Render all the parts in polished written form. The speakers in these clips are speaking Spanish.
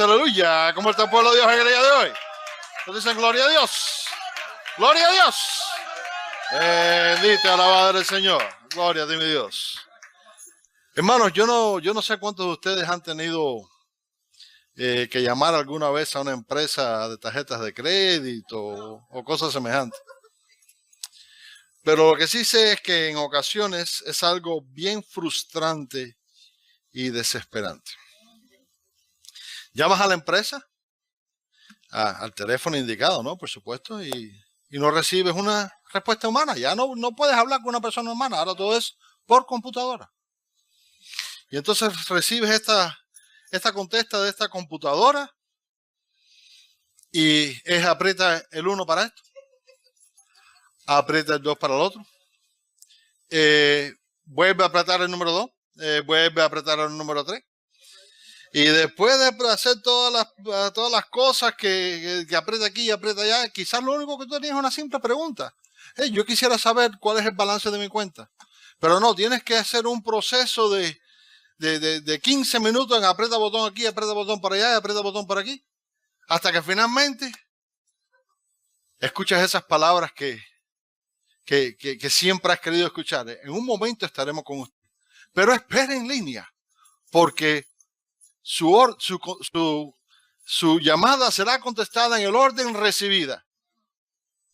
Aleluya. ¿Cómo está el pueblo de Dios en el día de hoy? ¿Todos dicen gloria a Dios? ¡Gloria a Dios! Bendito, alabado el Señor. Gloria a ti, mi Dios. Hermanos, yo no sé cuántos de ustedes han tenido que llamar alguna vez a una empresa de tarjetas de crédito o cosas semejantes. Pero lo que sí sé es que en ocasiones es algo bien frustrante y desesperante. Llamas a la empresa, al teléfono indicado, ¿no? Por supuesto, y no recibes una respuesta humana. Ya no puedes hablar con una persona humana, ahora todo es por computadora. Y entonces recibes esta contesta de esta computadora y aprieta el 1 para esto, aprieta el 2 para el otro, vuelve a apretar el número 2, vuelve a apretar el número 3. Y después de hacer todas las cosas que aprieta aquí y aprieta allá, quizás lo único que tú tenías es una simple pregunta. Yo quisiera saber cuál es el balance de mi cuenta. Pero no, tienes que hacer un proceso de 15 minutos en aprieta botón aquí, aprieta botón para allá, aprieta botón por aquí. Hasta que finalmente escuchas esas palabras que siempre has querido escuchar. En un momento estaremos con usted. Pero espere en línea, porque su llamada será contestada en el orden recibida.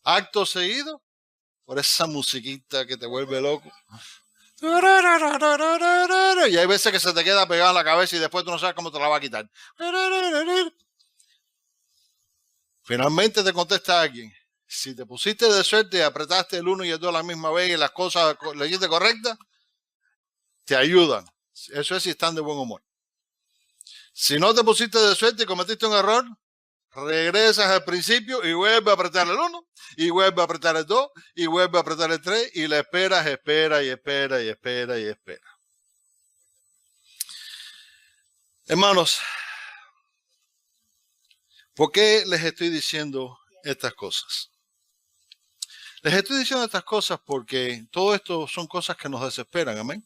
Acto seguido, por esa musiquita que te vuelve loco. Y hay veces que se te queda pegada en la cabeza y después tú no sabes cómo te la va a quitar. Finalmente te contesta alguien. Si te pusiste de suerte y apretaste el 1 y el 2 a la misma vez y las cosas leíste correctas, te ayudan. Eso es si están de buen humor. Si no te pusiste de suerte y cometiste un error, regresas al principio y vuelves a apretar el 1, y vuelves a apretar el 2, y vuelves a apretar el 3, y le espera. Hermanos, ¿por qué les estoy diciendo estas cosas? Les estoy diciendo estas cosas porque todo esto son cosas que nos desesperan, amén.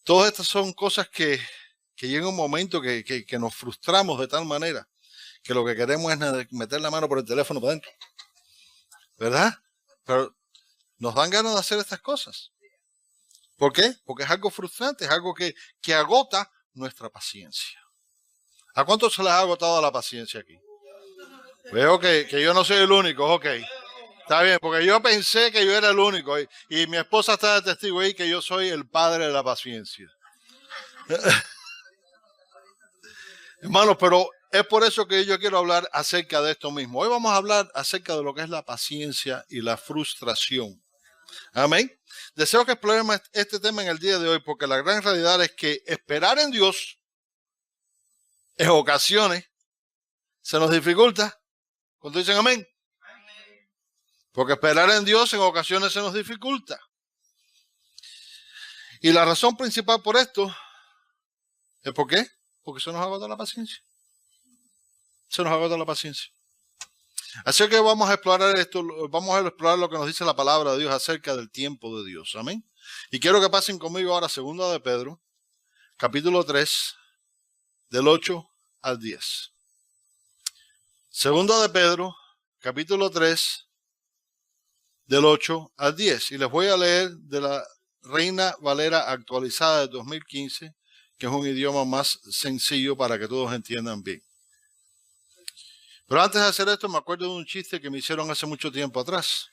Todas estas son cosas que llega un momento que nos frustramos de tal manera que lo que queremos es meter la mano por el teléfono para adentro, ¿verdad? Pero nos dan ganas de hacer estas cosas. ¿Por qué? Porque es algo frustrante, es algo que agota nuestra paciencia. ¿A cuántos se les ha agotado la paciencia aquí? Veo que yo no soy el único, ok. Está bien, porque yo pensé que yo era el único y mi esposa está de testigo ahí que yo soy el padre de la paciencia. Hermanos, pero es por eso que yo quiero hablar acerca de esto mismo. Hoy vamos a hablar acerca de lo que es la paciencia y la frustración. Amén. Deseo que exploremos este tema en el día de hoy porque la gran realidad es que esperar en Dios en ocasiones se nos dificulta. ¿Cuánto dicen amén? Porque esperar en Dios en ocasiones se nos dificulta. Y la razón principal por esto es ¿por qué? Porque se nos agota la paciencia. Se nos agota la paciencia. Así que vamos a explorar esto, vamos a explorar lo que nos dice la palabra de Dios acerca del tiempo de Dios. Amén. Y quiero que pasen conmigo ahora 2 de Pedro, capítulo 3, del 8 al 10. 2 de Pedro, capítulo 3, del 8 al 10. Y les voy a leer de la Reina Valera actualizada de 2015, que es un idioma más sencillo para que todos entiendan bien. Pero antes de hacer esto me acuerdo de un chiste que me hicieron hace mucho tiempo atrás,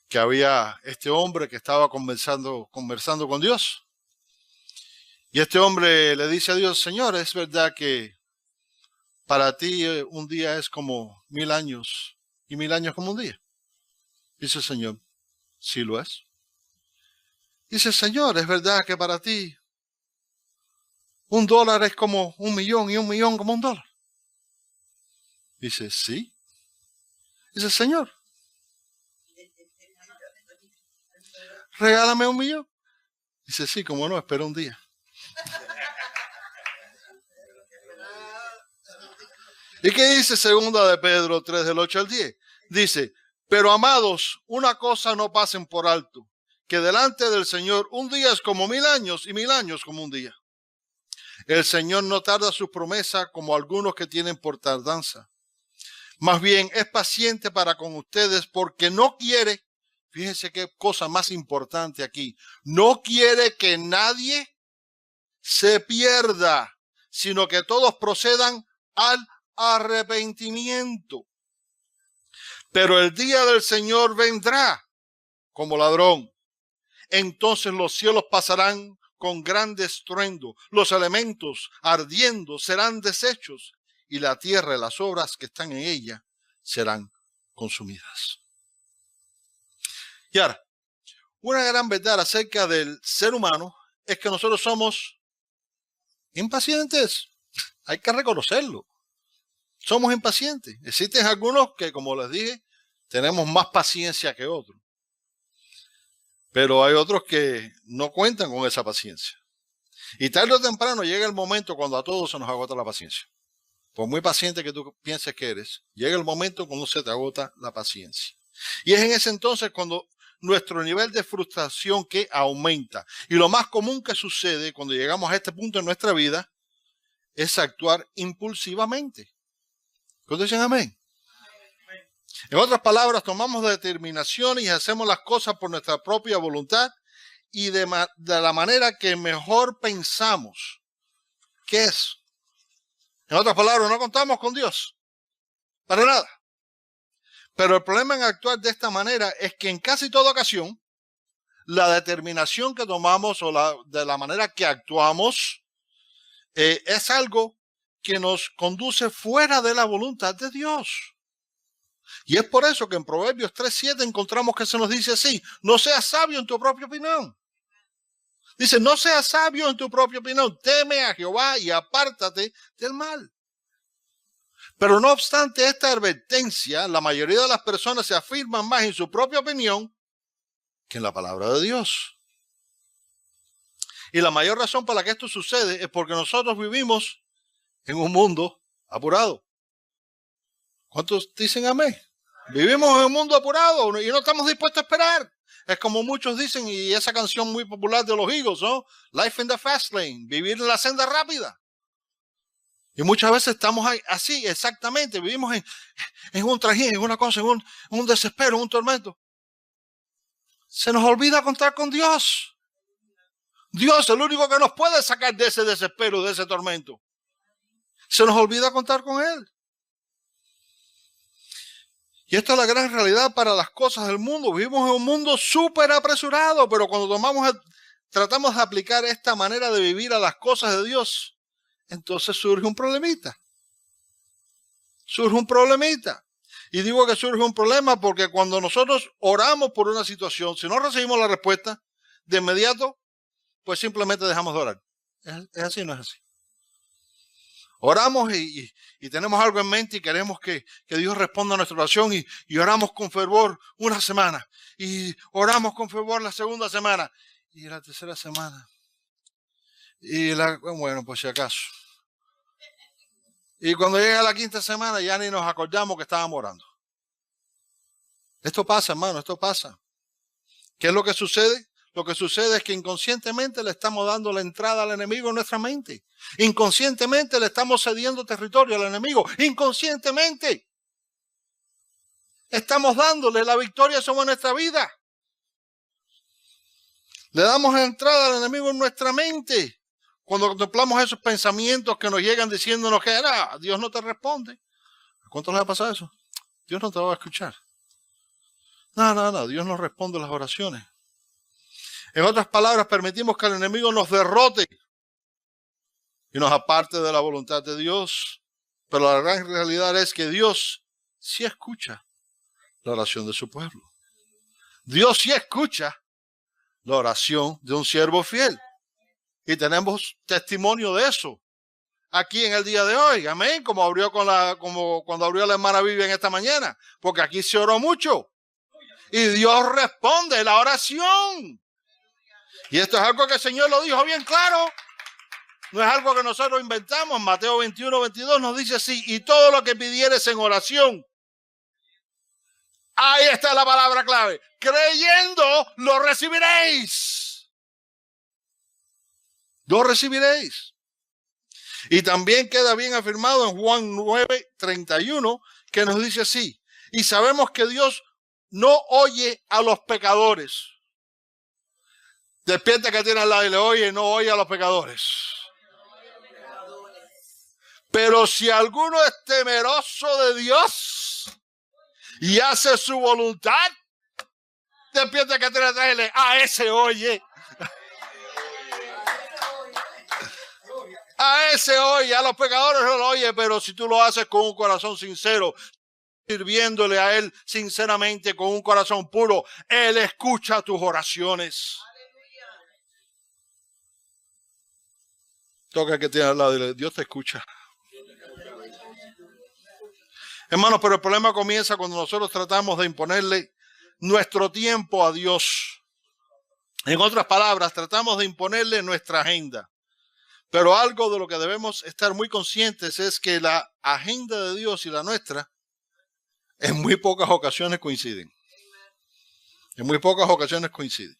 que había este hombre que estaba conversando con Dios. Y este hombre le dice a Dios: Señor, ¿es verdad que para ti un día es como 1000 años y 1000 años como un día? Dice el Señor: sí lo es. Dice: Señor, ¿es verdad que para ti $1 es como 1.000.000 y 1.000.000 como $1? Dice: sí. Dice: Señor, regálame 1.000.000. Dice: sí, como no, espera un día. ¿Y qué dice 2 de Pedro 3, del 8 al 10? Dice: pero amados, una cosa no pasen por alto, que delante del Señor un día es como 1000 años y 1000 años como un día. El Señor no tarda su promesa como algunos que tienen por tardanza. Más bien es paciente para con ustedes porque no quiere, fíjense qué cosa más importante aquí, no quiere que nadie se pierda, sino que todos procedan al arrepentimiento. Pero el día del Señor vendrá como ladrón. Entonces los cielos pasarán con gran estruendo, los elementos ardiendo serán deshechos y la tierra y las obras que están en ella serán consumidas. Y ahora, una gran verdad acerca del ser humano es que nosotros somos impacientes. Hay que reconocerlo. Somos impacientes. Existen algunos que, como les dije, tenemos más paciencia que otros. Pero hay otros que no cuentan con esa paciencia. Y tarde o temprano llega el momento cuando a todos se nos agota la paciencia. Por muy paciente que tú pienses que eres, llega el momento cuando se te agota la paciencia. Y es en ese entonces cuando nuestro nivel de frustración que aumenta. Y lo más común que sucede cuando llegamos a este punto en nuestra vida es actuar impulsivamente. ¿Cuántos dicen amén? En otras palabras, tomamos determinaciones y hacemos las cosas por nuestra propia voluntad y de la manera que mejor pensamos. ¿Qué es? En otras palabras, no contamos con Dios. Para nada. Pero el problema en actuar de esta manera es que en casi toda ocasión, la determinación que tomamos o de la manera que actuamos es algo que nos conduce fuera de la voluntad de Dios. Y es por eso que en Proverbios 3:7 encontramos que se nos dice así: no seas sabio en tu propia opinión. Dice, no seas sabio en tu propia opinión, teme a Jehová y apártate del mal. Pero no obstante esta advertencia, la mayoría de las personas se afirman más en su propia opinión que en la palabra de Dios. Y la mayor razón para la que esto sucede es porque nosotros vivimos en un mundo apurado. ¿Cuántos dicen amén? Vivimos en un mundo apurado y no estamos dispuestos a esperar. Es como muchos dicen, y esa canción muy popular de los Eagles, ¿no? Life in the fast lane, vivir en la senda rápida. Y muchas veces estamos ahí, así, exactamente, vivimos en un trajín, en una cosa, en un desespero, en un tormento. Se nos olvida contar con Dios. Dios es el único que nos puede sacar de ese desespero, de ese tormento. Se nos olvida contar con Él. Y esta es la gran realidad para las cosas del mundo. Vivimos en un mundo súper apresurado, pero cuando tratamos de aplicar esta manera de vivir a las cosas de Dios, entonces surge un problemita. Surge un problemita. Y digo que surge un problema porque cuando nosotros oramos por una situación, si no recibimos la respuesta de inmediato, pues simplemente dejamos de orar. ¿Es así o no es así? Oramos y tenemos algo en mente y queremos que Dios responda a nuestra oración y oramos con fervor una semana y oramos con fervor la segunda semana y la tercera semana y bueno, pues si acaso. Y cuando llega la quinta semana ya ni nos acordamos que estábamos orando. Esto pasa, hermano, esto pasa. ¿Qué es lo que sucede? Lo que sucede es que inconscientemente le estamos dando la entrada al enemigo en nuestra mente. Inconscientemente le estamos cediendo territorio al enemigo. Inconscientemente estamos dándole la victoria sobre nuestra vida. Le damos entrada al enemigo en nuestra mente. Cuando contemplamos esos pensamientos que nos llegan diciéndonos que Dios no te responde. ¿A cuántos les ha pasado eso? Dios no te va a escuchar. No, Dios no responde las oraciones. En otras palabras, permitimos que el enemigo nos derrote y nos aparte de la voluntad de Dios. Pero la gran realidad es que Dios sí escucha la oración de su pueblo. Dios sí escucha la oración de un siervo fiel. Y tenemos testimonio de eso aquí en el día de hoy. Amén. Como cuando abrió la hermana Vivian esta mañana. Porque aquí se oró mucho. Y Dios responde la oración. Y esto es algo que el Señor lo dijo bien claro. No es algo que nosotros inventamos. Mateo 21:22 nos dice así: y todo lo que pidieres en oración. Ahí está la palabra clave. Creyendo, lo recibiréis. Lo recibiréis. Y también queda bien afirmado en Juan 9:31, que nos dice así: y sabemos que Dios no oye a los pecadores. Despierta que tiene al lado y le oye, no oye a los pecadores. Pero si alguno es temeroso de Dios y hace su voluntad, despierta que tiene atrás y le, a ese oye. A ese oye, a los pecadores no lo oye, pero si tú lo haces con un corazón sincero, sirviéndole a Él sinceramente con un corazón puro, Él escucha tus oraciones. Toca que tiene al lado y dile, Dios te escucha. Hermanos, pero el problema comienza cuando nosotros tratamos de imponerle nuestro tiempo a Dios. En otras palabras, tratamos de imponerle nuestra agenda. Pero algo de lo que debemos estar muy conscientes es que la agenda de Dios y la nuestra en muy pocas ocasiones coinciden. En muy pocas ocasiones coinciden.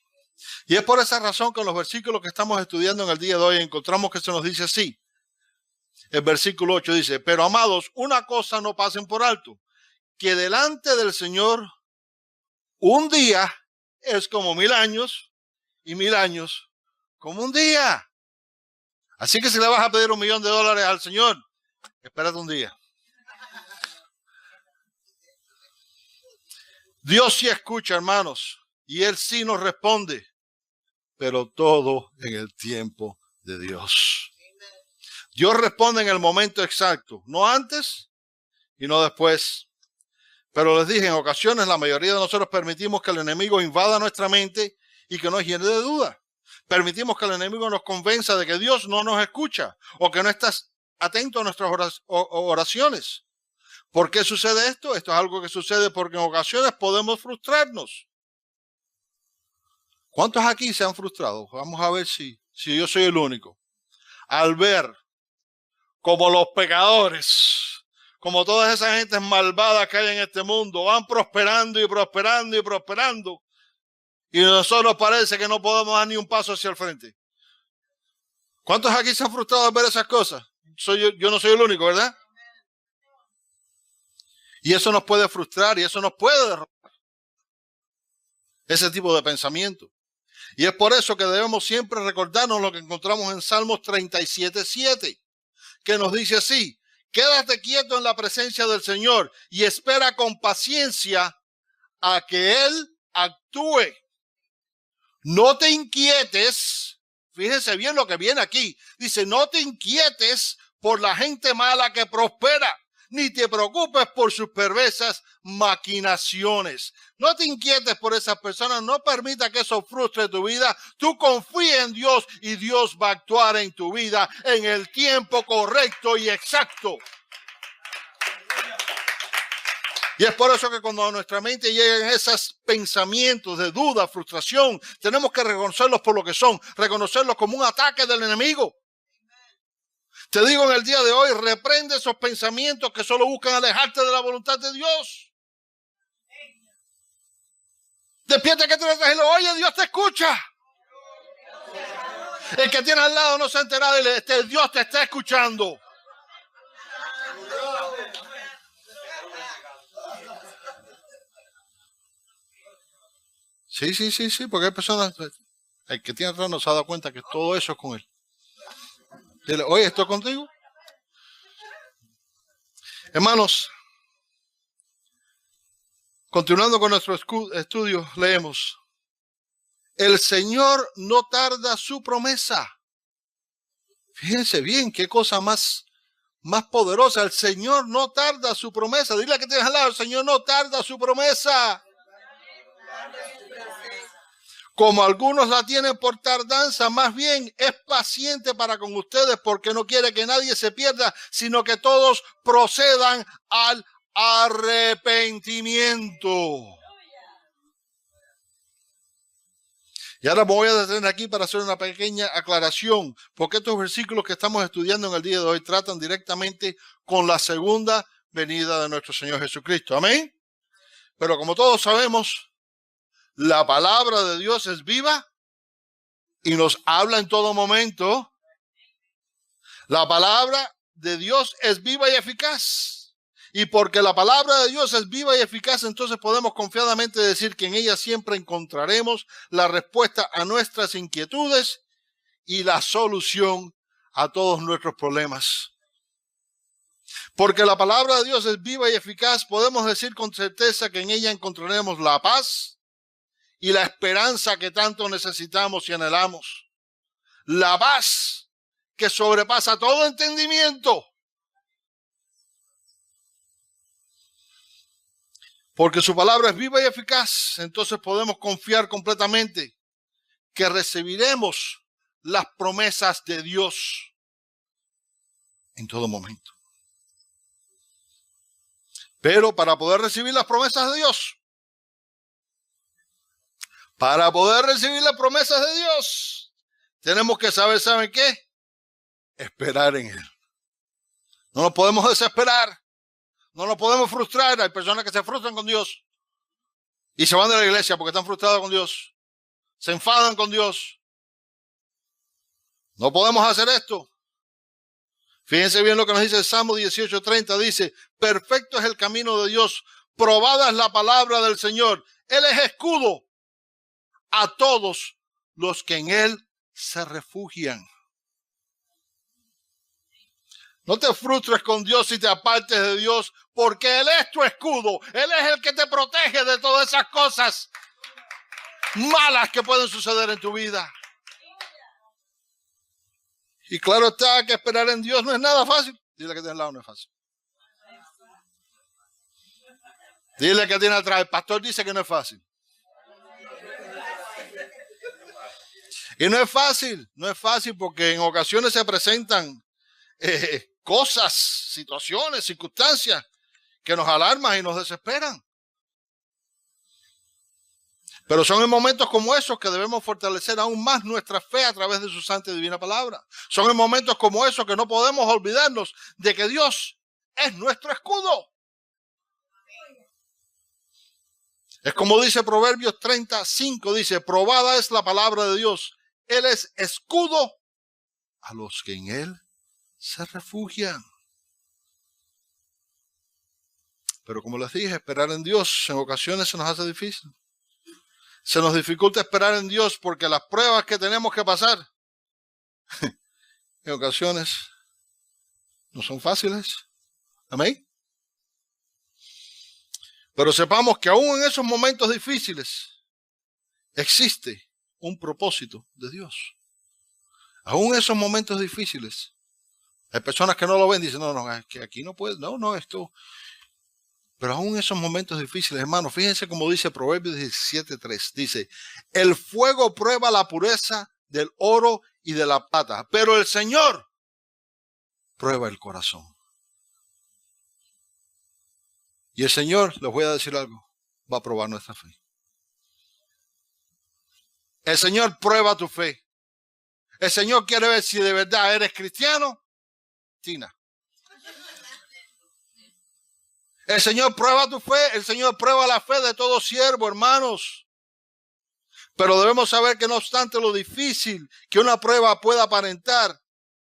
Y es por esa razón que en los versículos que estamos estudiando en el día de hoy encontramos que se nos dice así. El versículo 8 dice, pero amados, una cosa no pasen por alto, que delante del Señor un día es como 1000 años y 1000 años como un día. Así que si le vas a pedir $1 millón al Señor, espérate un día. Dios sí escucha, hermanos, y Él sí nos responde, pero todo en el tiempo de Dios. Dios responde en el momento exacto, no antes y no después. Pero les dije, en ocasiones la mayoría de nosotros permitimos que el enemigo invada nuestra mente y que nos llene de duda. Permitimos que el enemigo nos convenza de que Dios no nos escucha o que no estás atento a nuestras oraciones. ¿Por qué sucede esto? Esto es algo que sucede porque en ocasiones podemos frustrarnos. ¿Cuántos aquí se han frustrado? Vamos a ver si yo soy el único. Al ver como los pecadores, como todas esas gentes malvadas que hay en este mundo, van prosperando y prosperando y prosperando. Y a nosotros parece que no podemos dar ni un paso hacia el frente. ¿Cuántos aquí se han frustrado al ver esas cosas? Yo no soy el único, ¿verdad? Y eso nos puede frustrar y eso nos puede derrotar. Ese tipo de pensamiento. Y es por eso que debemos siempre recordarnos lo que encontramos en Salmos 37:7, que nos dice así, quédate quieto en la presencia del Señor y espera con paciencia a que Él actúe. No te inquietes, fíjense bien lo que viene aquí, dice, no te inquietes por la gente mala que prospera, ni te preocupes por sus perversas maquinaciones. No te inquietes por esas personas, no permita que eso frustre tu vida. Tú confía en Dios y Dios va a actuar en tu vida en el tiempo correcto y exacto. Y es por eso que cuando a nuestra mente llegan esos pensamientos de duda, frustración, tenemos que reconocerlos por lo que son, reconocerlos como un ataque del enemigo. Te digo en el día de hoy, reprende esos pensamientos que solo buscan alejarte de la voluntad de Dios. Despierta que te lo traes y lo oye, Dios te escucha. El que tiene al lado no se ha enterado y le Dios te está escuchando. Sí, porque hay personas, el que tiene atrás no se ha dado cuenta que todo eso es con él. Dile, oye, ¿estoy contigo? Hermanos, continuando con nuestro estudio, leemos, el Señor no tarda su promesa. Fíjense bien, qué cosa más poderosa. El Señor no tarda su promesa. Dile a que tienes al lado, el Señor no tarda su promesa. Como algunos la tienen por tardanza, más bien es paciente para con ustedes porque no quiere que nadie se pierda, sino que todos procedan al arrepentimiento. Y ahora me voy a detener aquí para hacer una pequeña aclaración, porque estos versículos que estamos estudiando en el día de hoy tratan directamente con la segunda venida de nuestro Señor Jesucristo. Amén. Pero como todos sabemos, la palabra de Dios es viva y nos habla en todo momento. La palabra de Dios es viva y eficaz. Y porque la palabra de Dios es viva y eficaz, entonces podemos confiadamente decir que en ella siempre encontraremos la respuesta a nuestras inquietudes y la solución a todos nuestros problemas. Porque la palabra de Dios es viva y eficaz, podemos decir con certeza que en ella encontraremos la paz y la esperanza que tanto necesitamos y anhelamos. La paz que sobrepasa todo entendimiento. Porque su palabra es viva y eficaz, entonces podemos confiar completamente que recibiremos las promesas de Dios en todo momento. Pero para poder recibir las promesas de Dios, tenemos que saber, ¿saben qué? Esperar en Él. No nos podemos desesperar. No nos podemos frustrar. Hay personas que se frustran con Dios y se van de la iglesia porque están frustrados con Dios. Se enfadan con Dios. No podemos hacer esto. Fíjense bien lo que nos dice el Salmo 18:30. Dice, perfecto es el camino de Dios, probada es la palabra del Señor. Él es escudo a todos los que en Él se refugian. No te frustres con Dios y te apartes de Dios, porque Él es tu escudo. Él es el que te protege de todas esas cosas malas que pueden suceder en tu vida. Y claro está que esperar en Dios no es nada fácil. Dile que tiene al lado, no es fácil. Dile que tiene atrás. El pastor dice que no es fácil. Y no es fácil porque en ocasiones se presentan cosas, situaciones, circunstancias que nos alarman y nos desesperan. Pero son en momentos como esos que debemos fortalecer aún más nuestra fe a través de su santa y divina palabra. Son en momentos como esos que no podemos olvidarnos de que Dios es nuestro escudo. Es como dice Proverbios 35, dice, probada es la palabra de Dios. Él es escudo a los que en Él se refugian. Pero como les dije, esperar en Dios en ocasiones se nos hace difícil. Se nos dificulta esperar en Dios porque las pruebas que tenemos que pasar en ocasiones no son fáciles. Amén. Pero sepamos que aún en esos momentos difíciles existe un propósito de Dios. Aún en esos momentos difíciles hay personas que no lo ven, dicen, no, es que aquí no puede, no, esto. Pero aún en esos momentos difíciles, hermanos, fíjense como dice Proverbios 17:3. Dice, el fuego prueba la pureza del oro y de la plata, pero el Señor prueba el corazón. Y el Señor, les voy a decir algo, va a probar nuestra fe. El Señor prueba tu fe. El Señor quiere ver si de verdad eres cristiano. Tina. El Señor prueba tu fe, el Señor prueba la fe de todo siervo, hermanos. Pero debemos saber que no obstante lo difícil que una prueba pueda aparentar,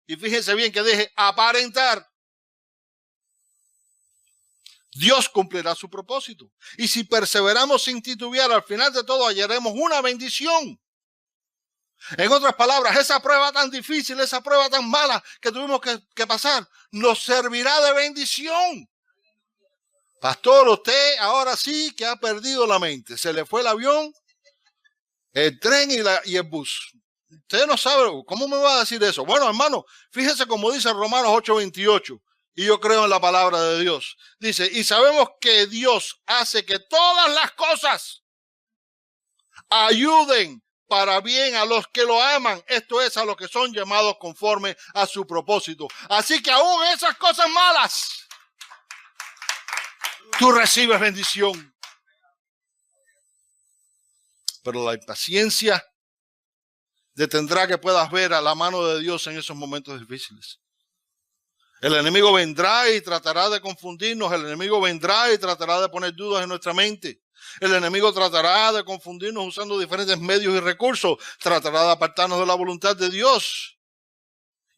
y fíjense bien que dije aparentar, Dios cumplirá su propósito. Y si perseveramos sin titubear, al final de todo hallaremos una bendición. En otras palabras, esa prueba tan difícil, esa prueba tan mala que tuvimos que pasar, nos servirá de bendición. Pastor, usted ahora sí que ha perdido la mente. Se le fue el avión, el tren y el bus. Usted no sabe, ¿cómo me va a decir eso? Bueno, hermano, fíjese como dice Romanos 8:28. Y yo creo en la palabra de Dios. Dice, y sabemos que Dios hace que todas las cosas ayuden para bien a los que lo aman. Esto es, a los que son llamados conforme a su propósito. Así que aún esas cosas malas, tú recibes bendición. Pero la impaciencia detendrá que puedas ver a la mano de Dios en esos momentos difíciles. El enemigo vendrá y tratará de confundirnos. El enemigo vendrá y tratará de poner dudas en nuestra mente. El enemigo tratará de confundirnos usando diferentes medios y recursos. Tratará de apartarnos de la voluntad de Dios.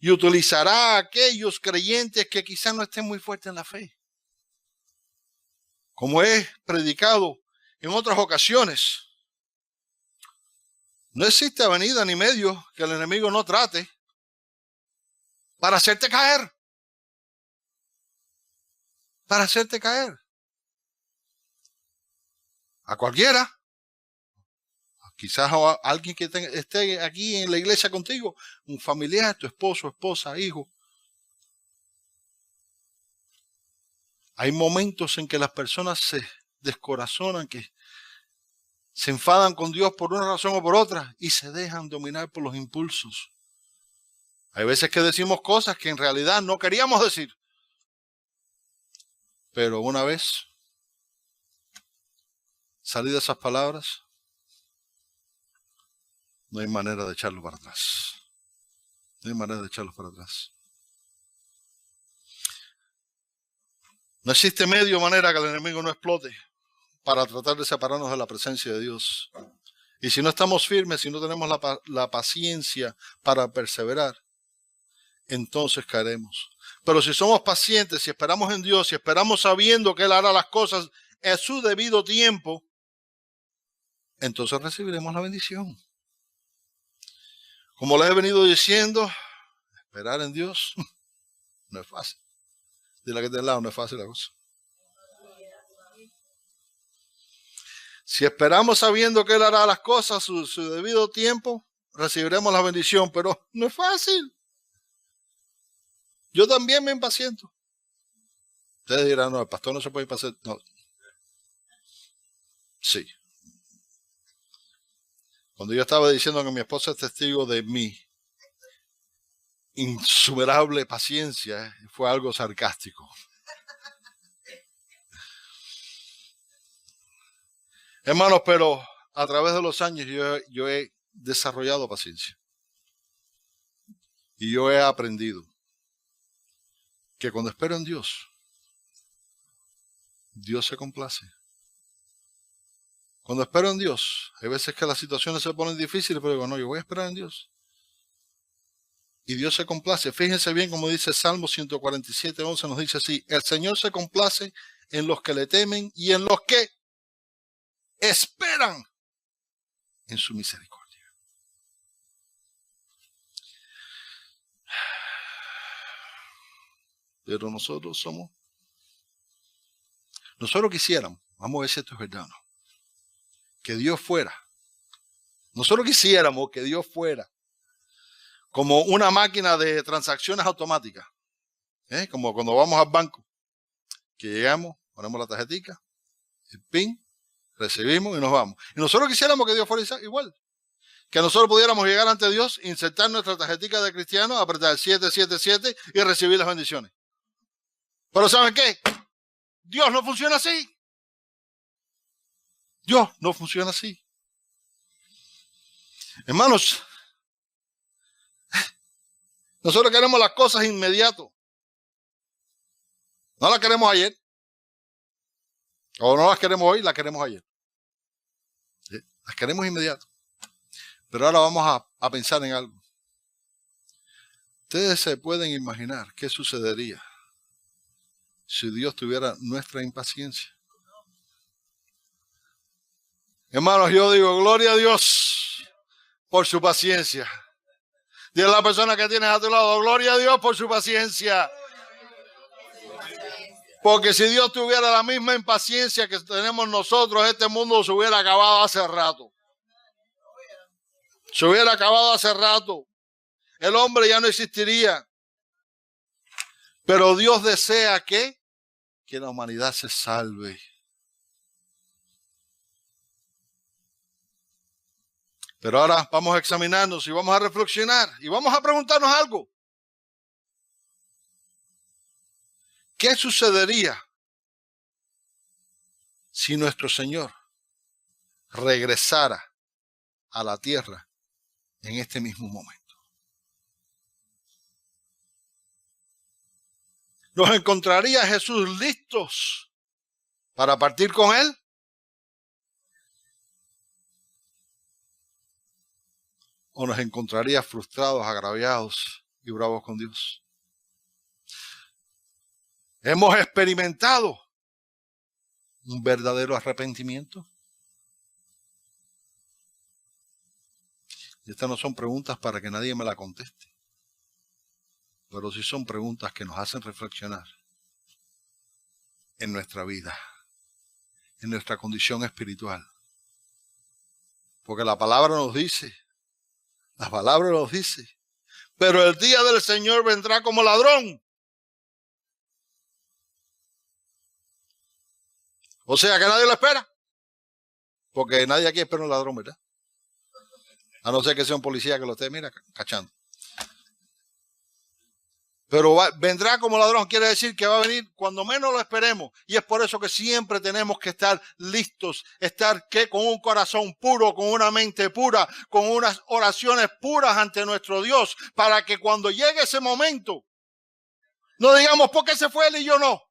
y utilizará a aquellos creyentes que quizás no estén muy fuertes en la fe. Como he predicado en otras ocasiones, no existe avenida ni medio que el enemigo no trate para hacerte caer. Para hacerte caer. A cualquiera. Quizás a alguien que esté aquí en la iglesia contigo, un familiar, tu esposo, esposa, hijo. Hay momentos en que las personas se descorazonan, que se enfadan con Dios por una razón o por otra y se dejan dominar por los impulsos. Hay veces que decimos cosas que en realidad no queríamos decir. Pero una vez salidas esas palabras, no hay manera de echarlo para atrás. No hay manera de echarlo para atrás. No existe medio manera que el enemigo no explote para tratar de separarnos de la presencia de Dios. Y si no estamos firmes, si no tenemos la paciencia para perseverar, entonces caeremos. Pero si somos pacientes, si esperamos en Dios, si esperamos sabiendo que Él hará las cosas en su debido tiempo, entonces recibiremos la bendición. Como les he venido diciendo, esperar en Dios no es fácil. Dile que está al lado, no es fácil la cosa. Si esperamos sabiendo que Él hará las cosas a su debido tiempo, recibiremos la bendición, pero no es fácil. Yo también me impaciento. Ustedes dirán, no, el pastor no se puede impacientar. No. Sí. Cuando yo estaba diciendo que mi esposa es testigo de mi insuperable paciencia, fue algo sarcástico. Hermanos, pero a través de los años yo he desarrollado paciencia. Y yo he aprendido que cuando espero en Dios, Dios se complace. Cuando espero en Dios, hay veces que las situaciones se ponen difíciles, pero digo, no, yo voy a esperar en Dios. Y Dios se complace. Fíjense bien como dice Salmo 147:11, nos dice así: el Señor se complace en los que le temen y en los que esperan en su misericordia. Pero nosotros quisiéramos, vamos a ver si esto es verdad, ¿no? Que Dios fuera. Nosotros quisiéramos que Dios fuera como una máquina de transacciones automáticas. Como cuando vamos al banco, que llegamos, ponemos la tarjetita, el PIN, recibimos y nos vamos. Y nosotros quisiéramos que Dios fuera igual. Que nosotros pudiéramos llegar ante Dios, insertar nuestra tarjetita de cristiano, apretar 777 y recibir las bendiciones. Pero ¿saben qué? Dios no funciona así. Dios no funciona así. Hermanos, nosotros queremos las cosas inmediato. No las queremos ayer. O no las queremos hoy, las queremos ayer. ¿Sí? Las queremos inmediato. Pero ahora vamos a pensar en algo. Ustedes se pueden imaginar qué sucedería si Dios tuviera nuestra impaciencia. Hermanos, yo digo, gloria a Dios por su paciencia. Dile a la persona que tienes a tu lado, gloria a Dios por su paciencia. Porque si Dios tuviera la misma impaciencia que tenemos nosotros, este mundo se hubiera acabado hace rato. Se hubiera acabado hace rato. El hombre ya no existiría. Pero Dios desea que la humanidad se salve. Pero ahora vamos a examinarnos y vamos a reflexionar y vamos a preguntarnos algo. ¿Qué sucedería si nuestro Señor regresara a la tierra en este mismo momento? ¿Nos encontraría Jesús listos para partir con Él? ¿O nos encontraría frustrados, agraviados, y bravos con Dios. Hemos experimentado un verdadero arrepentimiento. Y estas no son preguntas para que nadie me la conteste, pero sí son preguntas que nos hacen reflexionar en nuestra vida, en nuestra condición espiritual. Porque la palabra nos dice, pero el día del Señor vendrá como ladrón. O sea que nadie lo espera, porque nadie aquí espera un ladrón, ¿verdad? A no ser que sea un policía que lo esté, mira, cachando. Pero vendrá como ladrón, quiere decir que va a venir cuando menos lo esperemos. Y es por eso que siempre tenemos que estar listos, con un corazón puro, con una mente pura, con unas oraciones puras ante nuestro Dios, para que cuando llegue ese momento, no digamos por qué se fue él y yo no,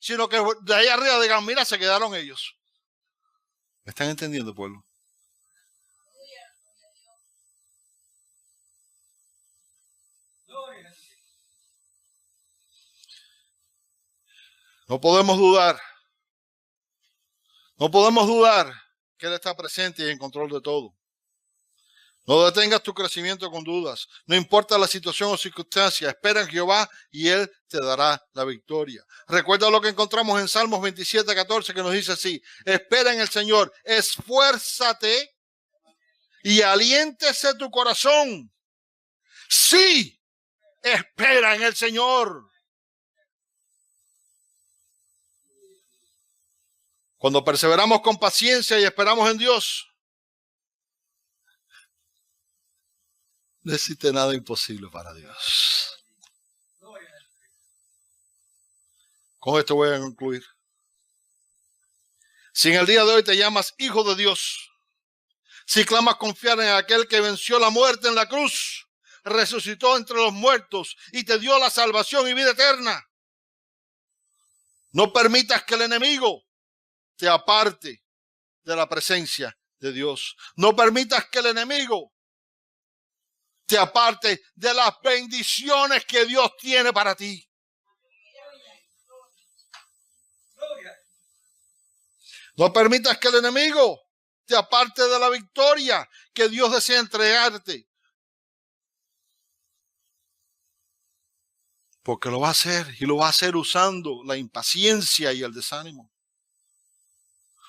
sino que de ahí arriba digan, mira, se quedaron ellos. ¿Me están entendiendo, pueblo? No podemos dudar que Él está presente y en control de todo. No detengas tu crecimiento con dudas. No importa la situación o circunstancia, espera en Jehová y Él te dará la victoria. Recuerda lo que encontramos en Salmos 27:14 que nos dice así: espera en el Señor, esfuérzate y aliéntese tu corazón. Sí, espera en el Señor. Cuando perseveramos con paciencia y esperamos en Dios, no existe nada imposible para Dios. Con esto voy a concluir. Si en el día de hoy te llamas hijo de Dios, si clamas confiar en aquel que venció la muerte en la cruz, resucitó entre los muertos y te dio la salvación y vida eterna, no permitas que el enemigo te aparte de la presencia de Dios. No permitas que el enemigo te aparte de las bendiciones que Dios tiene para ti. No permitas que el enemigo te aparte de la victoria que Dios desea entregarte. Porque lo va a hacer, y lo va a hacer usando la impaciencia y el desánimo.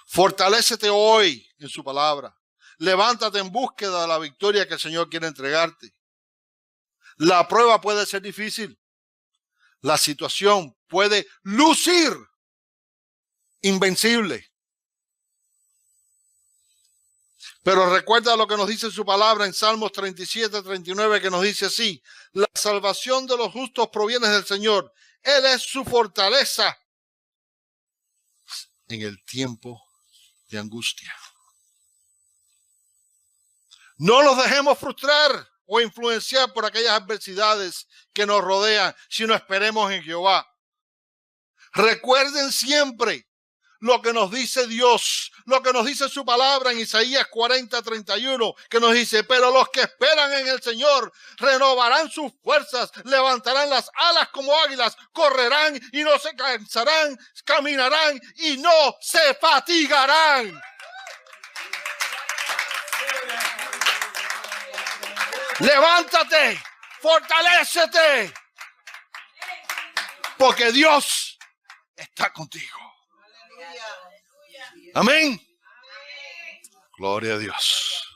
Fortalécete hoy en su palabra. Levántate en búsqueda de la victoria que el Señor quiere entregarte. La prueba puede ser difícil. La situación puede lucir invencible. Pero recuerda lo que nos dice su palabra en Salmos 37:39, que nos dice así: la salvación de los justos proviene del Señor. Él es su fortaleza en el tiempo de angustia. No nos dejemos frustrar o influenciar por aquellas adversidades que nos rodean, sino esperemos en Jehová. Recuerden siempre lo que nos dice Dios, lo que nos dice su palabra en Isaías 40:31, que nos dice: pero los que esperan en el Señor renovarán sus fuerzas, levantarán las alas como águilas, correrán y no se cansarán, caminarán y no se fatigarán. Levántate, fortalécete, porque Dios está contigo. Amén. Gloria a Dios.